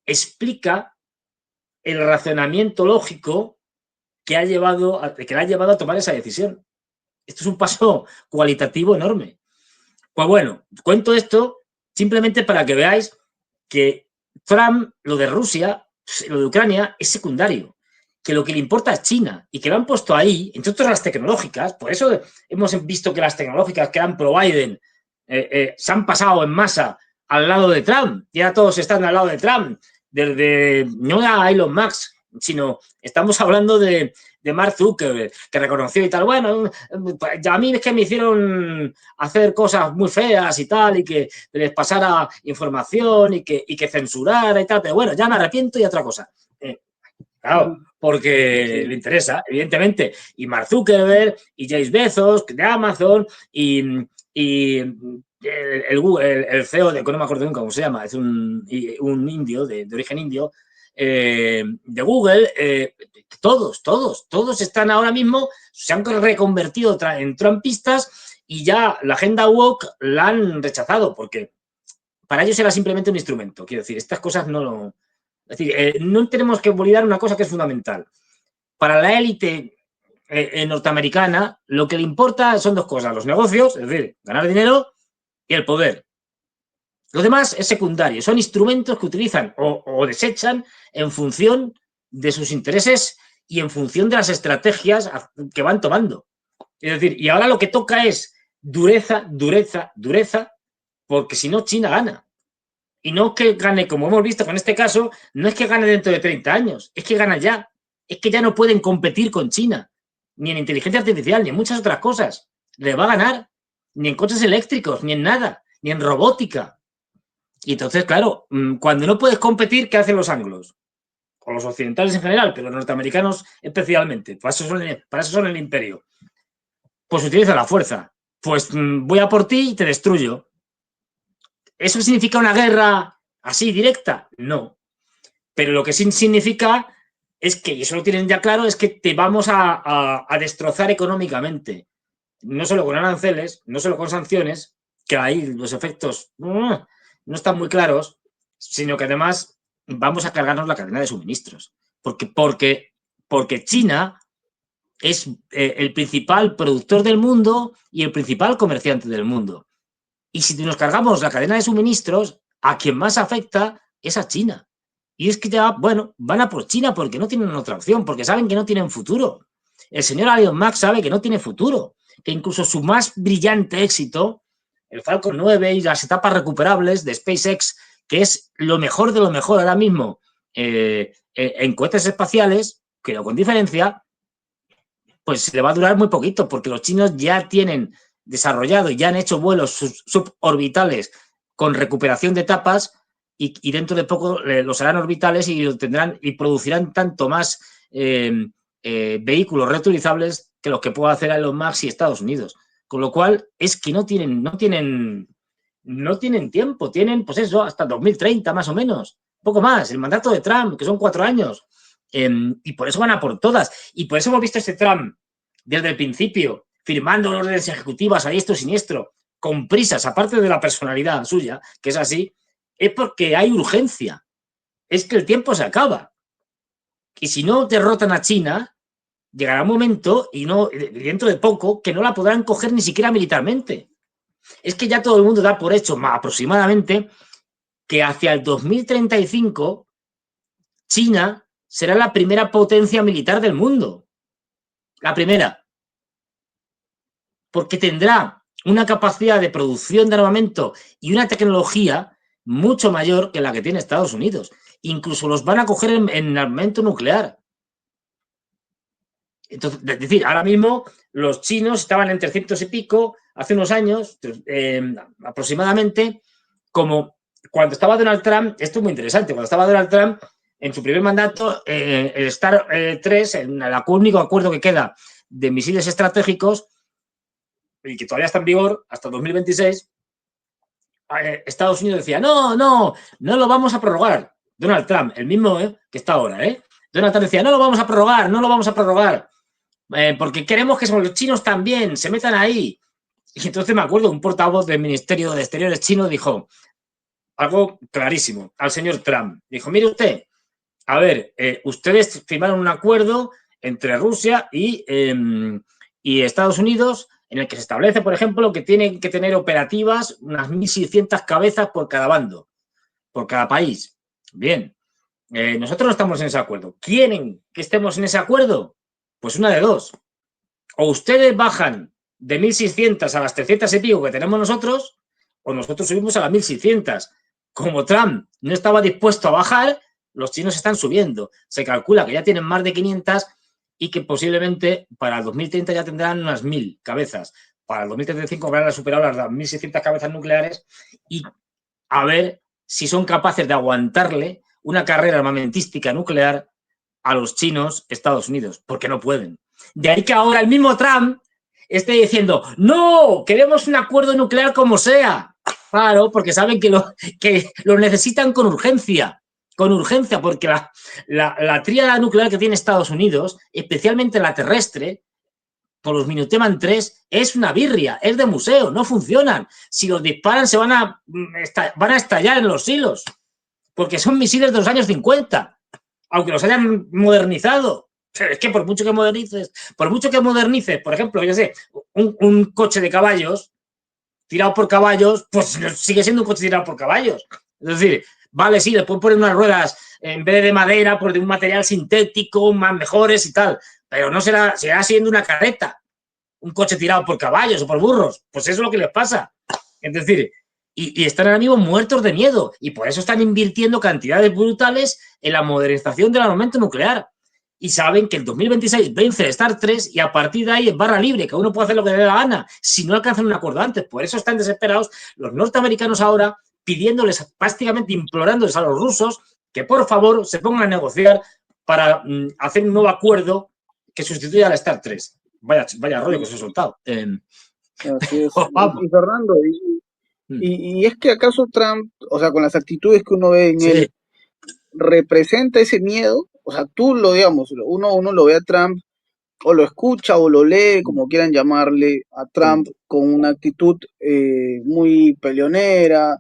explica el razonamiento lógico que la ha llevado a tomar esa decisión. Esto es un paso cualitativo enorme. Pues bueno, cuento esto simplemente para que veáis que Trump, lo de Rusia, lo de Ucrania, es secundario. Que lo que le importa es China y que lo han puesto ahí, entre otras las tecnológicas. Por eso hemos visto que las tecnológicas que eran pro-Biden se han pasado en masa al lado de Trump. Ya todos están al lado de Trump. Desde no a Elon Musk, sino estamos hablando de Mark Zuckerberg, que reconoció y tal. Bueno, a mí es que me hicieron hacer cosas muy feas y tal, y que les pasara información y que censurara y tal, pero bueno, ya me arrepiento y otra cosa. Claro, porque le interesa, evidentemente. Y Mark Zuckerberg, y Jeff Bezos, de Amazon, y el CEO, que no me acuerdo nunca cómo se llama, es un indio, de origen indio, de Google, todos están ahora mismo, se han reconvertido en trumpistas y ya la agenda woke la han rechazado, porque para ellos era simplemente un instrumento. Quiero decir, estas cosas no... Es decir, no tenemos que olvidar una cosa que es fundamental. Para la élite norteamericana, lo que le importa son dos cosas: los negocios, es decir, ganar dinero, y el poder. Lo demás es secundario, son instrumentos que utilizan o desechan en función de sus intereses y en función de las estrategias que van tomando. Es decir, y ahora lo que toca es dureza, dureza, dureza, porque si no, China gana. Y no que gane, como hemos visto con este caso, no es que gane dentro de 30 años, es que gana ya. Es que ya no pueden competir con China, ni en inteligencia artificial, ni en muchas otras cosas. Le va a ganar, ni en coches eléctricos, ni en nada, ni en robótica. Y entonces, claro, cuando no puedes competir, ¿qué hacen los anglos? O los occidentales en general, pero los norteamericanos especialmente. Para eso son el imperio. Pues utiliza la fuerza. Pues voy a por ti y te destruyo. ¿Eso significa una guerra así directa? No. Pero lo que sí significa es que, y eso lo tienen ya claro, es que te vamos a destrozar económicamente. No solo con aranceles, no solo con sanciones, que ahí los efectos no están muy claros, sino que además vamos a cargarnos la cadena de suministros. Porque China es el principal productor del mundo y el principal comerciante del mundo. Y si nos cargamos la cadena de suministros, a quien más afecta es a China. Y es que ya, bueno, van a por China porque no tienen otra opción, porque saben que no tienen futuro. El señor Elon Musk sabe que no tiene futuro, que incluso su más brillante éxito, el Falcon 9 y las etapas recuperables de SpaceX, que es lo mejor de lo mejor ahora mismo en cohetes espaciales, pero con diferencia, pues le va a durar muy poquito, porque los chinos ya tienen desarrollado y ya han hecho vuelos suborbitales con recuperación de etapas y dentro de poco los harán orbitales y tendrán y producirán tanto más vehículos reutilizables que los que pueda hacer Elon Musk y Estados Unidos. Con lo cual es que no tienen tiempo, tienen pues eso, hasta 2030 más o menos, poco más, el mandato de Trump, que son 4 años. Y por eso van a por todas. Y por eso hemos visto este Trump desde el principio, firmando órdenes ejecutivas a diestro y siniestro, con prisas, aparte de la personalidad suya, que es así, es porque hay urgencia. Es que el tiempo se acaba. Y si no derrotan a China, llegará un momento, y no dentro de poco, que no la podrán coger ni siquiera militarmente. Es que ya todo el mundo da por hecho, aproximadamente, que hacia el 2035 China será la primera potencia militar del mundo. La primera. Porque tendrá una capacidad de producción de armamento y una tecnología mucho mayor que la que tiene Estados Unidos. Incluso los van a coger en armamento nuclear. Entonces, es decir, ahora mismo los chinos estaban en 300 y pico, hace unos años, aproximadamente, como cuando estaba Donald Trump, esto es muy interesante, cuando estaba Donald Trump, en su primer mandato, el START 3, el único acuerdo que queda de misiles estratégicos, y que todavía está en vigor hasta 2026, Estados Unidos decía, no lo vamos a prorrogar. Donald Trump, el mismo que está ahora, Donald Trump decía, no lo vamos a prorrogar, porque queremos que los chinos también se metan ahí. Y entonces me acuerdo, un portavoz del Ministerio de Exteriores chino dijo algo clarísimo al señor Trump. Dijo, mire usted, a ver, ustedes firmaron un acuerdo entre Rusia y Estados Unidos en el que se establece, por ejemplo, que tienen que tener operativas unas 1.600 cabezas por cada bando, por cada país. Bien, nosotros no estamos en ese acuerdo. ¿Quieren que estemos en ese acuerdo? Pues una de dos. O ustedes bajan de 1.600 a las 300 y pico que tenemos nosotros, o nosotros subimos a las 1.600. Como Trump no estaba dispuesto a bajar, los chinos están subiendo. Se calcula que ya tienen más de 500 y que posiblemente para el 2030 ya tendrán unas 1.000 cabezas. Para el 2035 habrán superado las 1.600 cabezas nucleares y a ver si son capaces de aguantarle una carrera armamentística nuclear a los chinos Estados Unidos, porque no pueden. De ahí que ahora el mismo Trump esté diciendo, no, queremos un acuerdo nuclear como sea. Claro, porque saben que lo necesitan con urgencia, porque la tríada nuclear que tiene Estados Unidos, especialmente la terrestre, por los Minuteman 3, es una birria, es de museo, no funcionan. Si los disparan se van a estallar en los silos, porque son misiles de los años 50, aunque los hayan modernizado. Es que por mucho que modernices, por ejemplo, yo sé, un coche de caballos tirado por caballos, pues sigue siendo un coche tirado por caballos. Es decir, vale, sí, le pueden poner unas ruedas en vez de madera, pues de un material sintético, más mejores y tal, pero no seguirá siendo una carreta, un coche tirado por caballos o por burros. Pues eso es lo que les pasa. Es decir, y están ahora mismo muertos de miedo, y por eso están invirtiendo cantidades brutales en la modernización del armamento nuclear. Y saben que el 2026 vence el START 3 y a partir de ahí es barra libre, que uno puede hacer lo que le dé la gana si no alcanzan un acuerdo antes. Por eso están desesperados los norteamericanos ahora, pidiéndoles, prácticamente implorándoles a los rusos que por favor se pongan a negociar para hacer un nuevo acuerdo que sustituya al START 3. Vaya rollo que os he soltado. Así es. Vamos. Y Fernando, y es que acaso Trump, o sea, con las actitudes que uno ve en Sí. él, representa ese miedo, o sea, tú lo digamos, uno lo ve a Trump, o lo escucha o lo lee, como quieran llamarle, a Trump con una actitud muy peleonera,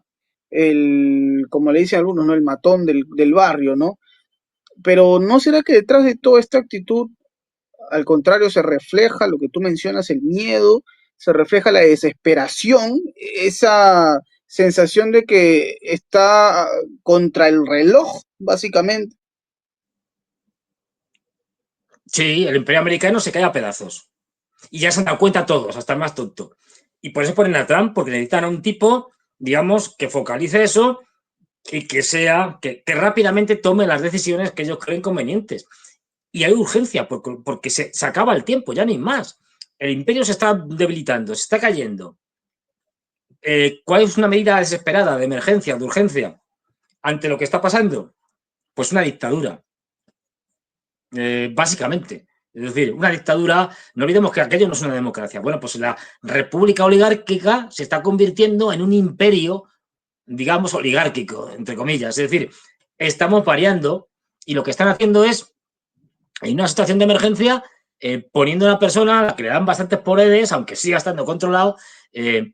como le dicen algunos, ¿no? El matón del barrio, ¿no? Pero ¿no será que detrás de toda esta actitud, al contrario, se refleja lo que tú mencionas, el miedo, se refleja la desesperación, esa sensación de que está contra el reloj, básicamente? Sí, el imperio americano se cae a pedazos. Y ya se han dado cuenta todos, hasta el más tonto. Y por eso ponen a Trump, porque necesitan a un tipo, digamos, que focalice eso y que rápidamente tome las decisiones que ellos creen convenientes. Y hay urgencia, porque se acaba el tiempo, ya ni más. El imperio se está debilitando, se está cayendo. ¿Cuál es una medida desesperada, de emergencia, de urgencia, ante lo que está pasando? Pues una dictadura. Básicamente. Es decir, una dictadura, no olvidemos que aquello no es una democracia. Bueno, pues la república oligárquica se está convirtiendo en un imperio, digamos, oligárquico, entre comillas. Es decir, estamos variando y lo que están haciendo es, en una situación de emergencia, poniendo a una persona a la que le dan bastantes poderes, aunque siga estando controlado,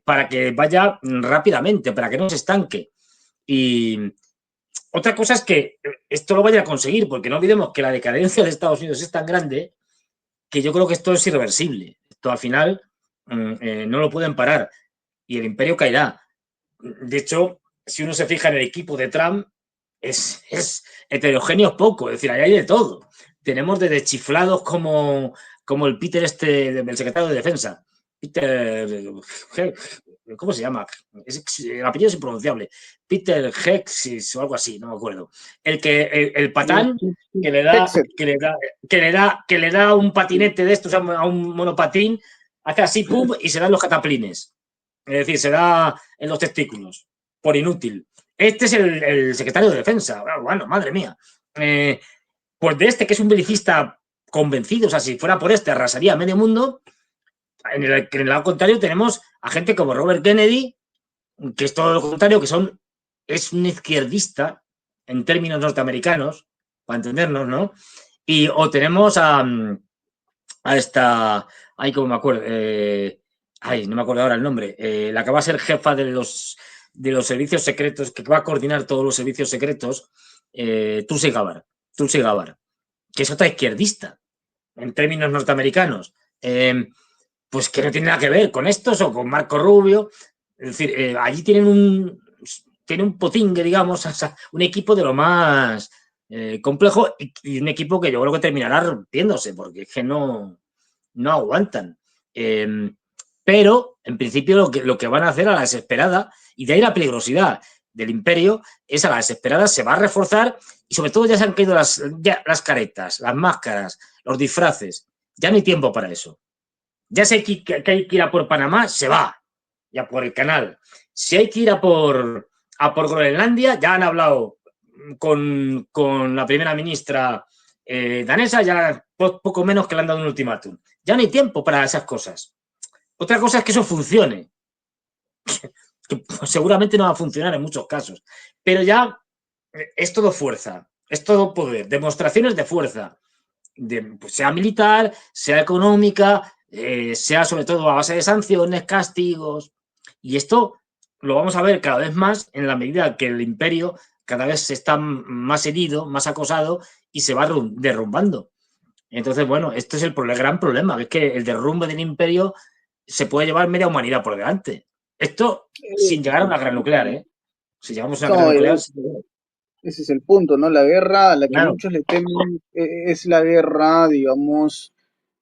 para que vaya rápidamente, para que no se estanque. Y otra cosa es que esto lo vaya a conseguir, porque no olvidemos que la decadencia de Estados Unidos es tan grande que yo creo que esto es irreversible. Esto al final no lo pueden parar y el imperio caerá. De hecho, si uno se fija en el equipo de Trump, es heterogéneo poco, es decir, ahí hay de todo. Tenemos desde chiflados como el Peter el secretario de Defensa. Peter, ¿cómo se llama? El apellido es impronunciable. Peter Hexis o algo así, no me acuerdo. El patán que le da un patinete de estos a un monopatín hace así, pum, y se dan los cataplines. Es decir, se da en los testículos, por inútil. Este es el secretario de Defensa. Bueno, madre mía. Pues de este, que es un belicista convencido, o sea, si fuera por este, arrasaría medio mundo. En el lado contrario tenemos a gente como Robert Kennedy, que es todo lo contrario, es un izquierdista en términos norteamericanos, para entendernos, ¿no? O tenemos a esta, ay, como me acuerdo, no me acuerdo ahora el nombre, la que va a ser jefa de los servicios secretos, que va a coordinar todos los servicios secretos, Tulsi Gabbard, que es otra izquierdista en términos norteamericanos. Pues que no tiene nada que ver con estos o con Marco Rubio. Es decir, allí tienen un potingue, digamos, o sea, un equipo de lo más complejo y un equipo que yo creo que terminará rompiéndose porque es que no aguantan. Pero, en principio, lo que van a hacer a la desesperada, y de ahí la peligrosidad del imperio, es a la desesperada, se va a reforzar y sobre todo ya se han caído las caretas, las máscaras, los disfraces. Ya no hay tiempo para eso. Ya sé que hay que ir a por Panamá, se va, ya por el canal. Si hay que ir a por Groenlandia, ya han hablado con la primera ministra danesa, ya poco menos que le han dado un ultimátum. Ya no hay tiempo para esas cosas. Otra cosa es que eso funcione, que seguramente no va a funcionar en muchos casos, pero ya es todo fuerza, es todo poder, demostraciones de fuerza, pues sea militar, sea económica, sea sobre todo a base de sanciones, castigos. Y esto lo vamos a ver cada vez más en la medida que el imperio cada vez está más herido, más acosado y se va derrumbando. Entonces, bueno, este es el gran problema, es que el derrumbe del imperio se puede llevar media humanidad por delante. Esto sin llegar a una guerra nuclear, ¿eh? Si llegamos a una guerra No, nuclear, ese es el punto, ¿no? La guerra a la que claro. muchos le temen es la guerra, digamos,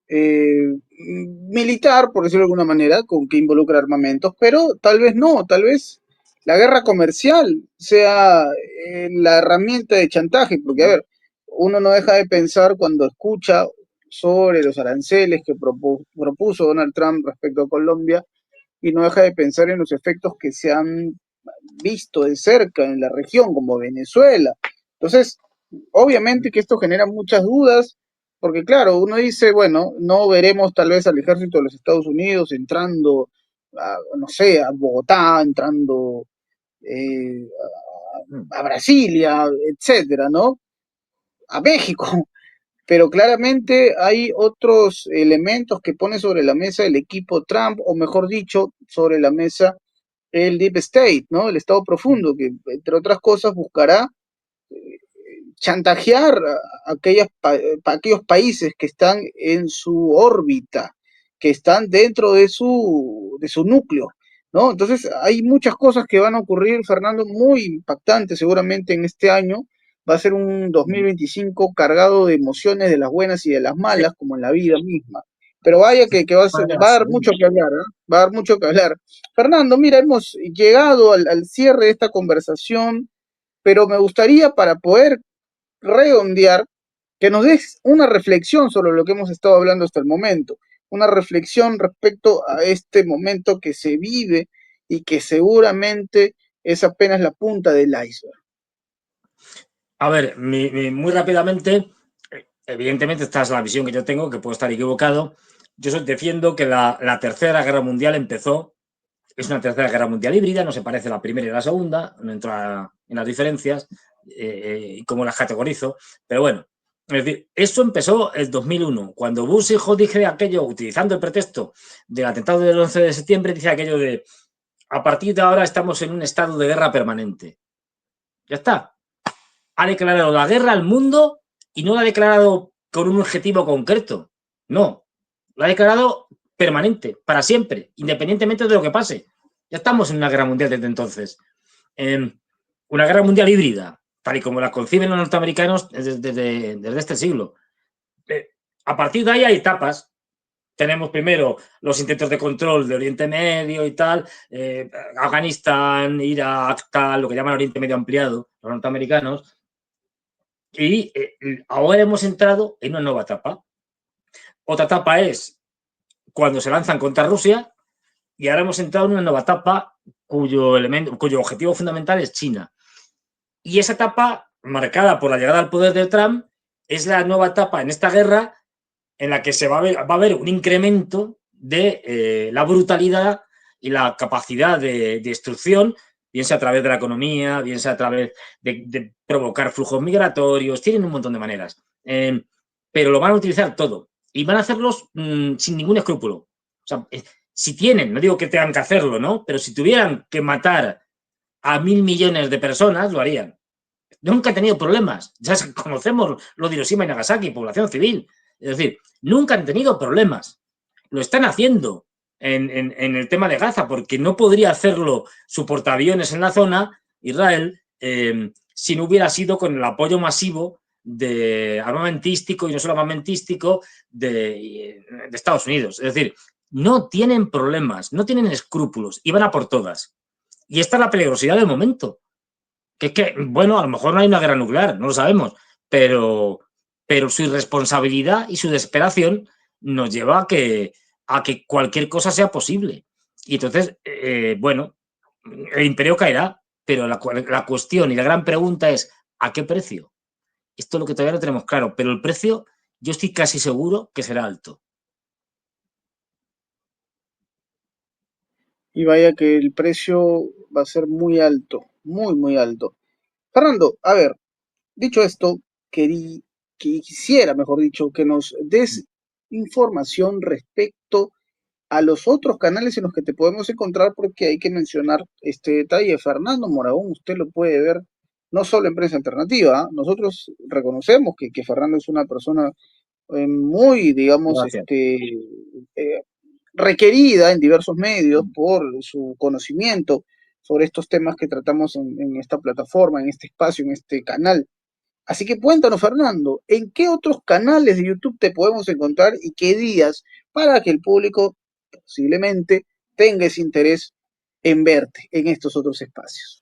militar, por decirlo de alguna manera, con que involucra armamentos, pero tal vez no, tal vez la guerra comercial sea la herramienta de chantaje, porque a ver, uno no deja de pensar cuando escucha sobre los aranceles que propuso Donald Trump respecto a Colombia y no deja de pensar en los efectos que se han visto de cerca en la región, como Venezuela. Entonces, obviamente que esto genera muchas dudas, porque claro, uno dice, bueno, no veremos tal vez al ejército de los Estados Unidos entrando, no sé, a Bogotá, entrando eh, a Brasilia, etcétera, ¿no? A México. Pero claramente hay otros elementos que pone sobre la mesa el equipo Trump, o mejor dicho, sobre la mesa el Deep State, ¿no? El Estado profundo, que entre otras cosas buscará chantajear a aquellos países que están en su órbita, que están dentro de su núcleo, ¿no? Entonces hay muchas cosas que van a ocurrir, Fernando, muy impactantes seguramente en este año. Va a ser un 2025 cargado de emociones de las buenas y de las Sí, malas, como en la vida misma. Pero vaya que va a dar mucho que hablar, ¿eh? Va a dar mucho que hablar. Fernando, mira, hemos llegado al cierre de esta conversación, pero me gustaría para poder redondear, que nos des una reflexión sobre lo que hemos estado hablando hasta el momento, una reflexión respecto a este momento que se vive y que seguramente es apenas la punta del iceberg. a ver, muy rápidamente, evidentemente esta es la visión que yo tengo, que puedo estar equivocado. Yo defiendo que la Tercera Guerra Mundial empezó, es una Tercera Guerra Mundial híbrida, no se parece a la Primera y a la Segunda, no entro en las diferencias y cómo las categorizo, pero bueno, es decir, eso empezó en 2001, cuando Bush hijo dije aquello, utilizando el pretexto del atentado del 11 de septiembre, dice aquello de a partir de ahora estamos en un estado de guerra permanente. Ya está, ha declarado la guerra al mundo y no la ha declarado con un objetivo concreto. No, lo ha declarado permanente, para siempre, independientemente de lo que pase. Ya estamos en una guerra mundial desde entonces. Una guerra mundial híbrida, tal y como la conciben los norteamericanos desde este siglo. A partir de ahí hay etapas. Tenemos primero los intentos de control de Oriente Medio y tal, Afganistán, Irak, tal, lo que llaman Oriente Medio ampliado, los norteamericanos, y ahora hemos entrado en una nueva etapa. Otra etapa es cuando se lanzan contra Rusia y ahora hemos entrado en una nueva etapa cuyo objetivo fundamental es China. Y esa etapa, marcada por la llegada al poder de Trump, es la nueva etapa en esta guerra en la que va a haber un incremento de la brutalidad y la capacidad de destrucción, bien sea a través de la economía, bien sea a través de provocar flujos migratorios, tienen un montón de maneras. Pero lo van a utilizar todo y van a hacerlos sin ningún escrúpulo. O sea, si tienen, no digo que tengan que hacerlo, ¿no? Pero si tuvieran que matar a 1.000 millones de personas, lo harían. Nunca han tenido problemas. Ya conocemos lo de Hiroshima y Nagasaki, población civil. Es decir, nunca han tenido problemas. Lo están haciendo en el tema de Gaza, porque no podría hacerlo su portaaviones en la zona, Israel, si no hubiera sido con el apoyo masivo de armamentístico y no solo armamentístico de Estados Unidos. Es decir, no tienen problemas, no tienen escrúpulos y van a por todas. Y esta es la peligrosidad del momento. Que es que, bueno, a lo mejor no hay una guerra nuclear, no lo sabemos, pero su irresponsabilidad y su desesperación nos lleva a que cualquier cosa sea posible. Y entonces, bueno, el imperio caerá, pero la cuestión y la gran pregunta es, ¿a qué precio? Esto es lo que todavía no tenemos claro, pero el precio yo estoy casi seguro que será alto. Y vaya que el precio va a ser muy alto, muy, muy alto. Fernando, a ver, dicho esto, quisiera, mejor dicho, que nos des información respecto a los otros canales en los que te podemos encontrar, porque hay que mencionar este detalle. Fernando Moragón, usted lo puede ver no solo en Prensa Alternativa, ¿ah? Nosotros reconocemos que Fernando es una persona muy, digamos, Gracias. eh, requerida en diversos medios por su conocimiento sobre estos temas que tratamos en esta plataforma, en este espacio, en este canal. Así que cuéntanos, Fernando, ¿en qué otros canales de YouTube te podemos encontrar y qué días para que el público posiblemente tenga ese interés en verte en estos otros espacios?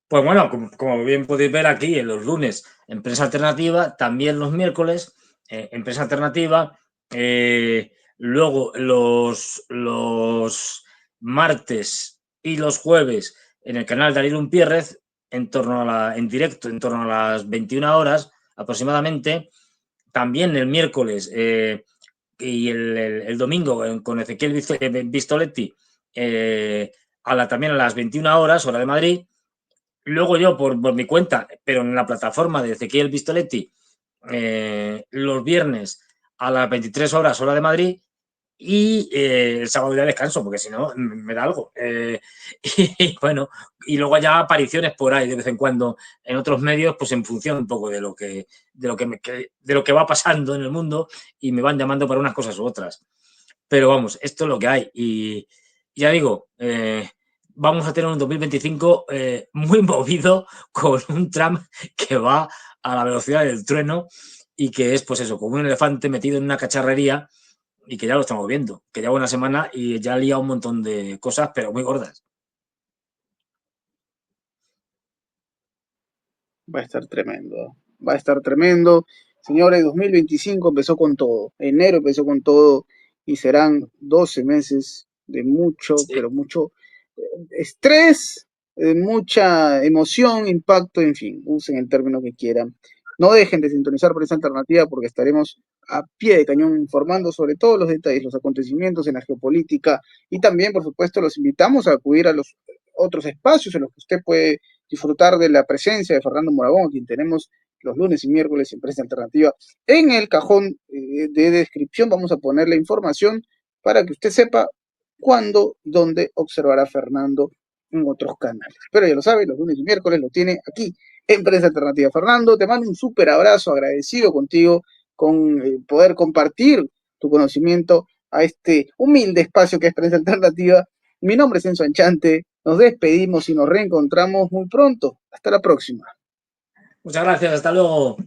Pues bueno, como bien podéis ver aquí, en los lunes en Prensa Alternativa, también los miércoles en Prensa Alternativa, luego los martes y los jueves en el canal de Ariel Umpierrez, en directo, en torno a las 21 horas aproximadamente, también el miércoles y el domingo con Ezequiel Vistoletti, también a las 21 horas, hora de Madrid. Luego yo, por mi cuenta, pero en la plataforma de Ezequiel Vistoletti, los viernes a las 23 horas, hora de Madrid, y el sábado ya descanso, porque si no, me da algo. Y bueno, y luego ya apariciones por ahí de vez en cuando en otros medios, pues en función un poco de lo que va pasando en el mundo y me van llamando para unas cosas u otras. Pero vamos, esto es lo que hay. Y ya digo, vamos a tener un 2025 muy movido con un Trump que va a la velocidad del trueno y que es, pues eso, como un elefante metido en una cacharrería y que ya lo estamos viendo, que lleva una semana y ya ha liado un montón de cosas, pero muy gordas. Va a estar tremendo, ¿eh? Va a estar tremendo. Señores, 2025 empezó con todo. Enero empezó con todo y serán 12 meses de mucho, Sí. pero mucho estrés, mucha emoción, impacto, en fin, usen el término que quieran. No dejen de sintonizar por esa alternativa porque estaremos a pie de cañón informando sobre todos los detalles, los acontecimientos en la geopolítica y también, por supuesto, los invitamos a acudir a los otros espacios en los que usted puede disfrutar de la presencia de Fernando Moragón, a quien tenemos los lunes y miércoles en Prensa Alternativa. En el cajón de descripción vamos a poner la información para que usted sepa cuándo y dónde observará a Fernando en otros canales. Pero ya lo sabe, los lunes y miércoles lo tiene aquí en Prensa Alternativa. Fernando, te mando un súper abrazo, agradecido contigo con poder compartir tu conocimiento a este humilde espacio que es Prensa Alternativa. Mi nombre es Enzo Anchante, nos despedimos y nos reencontramos muy pronto. Hasta la próxima. Muchas gracias, hasta luego.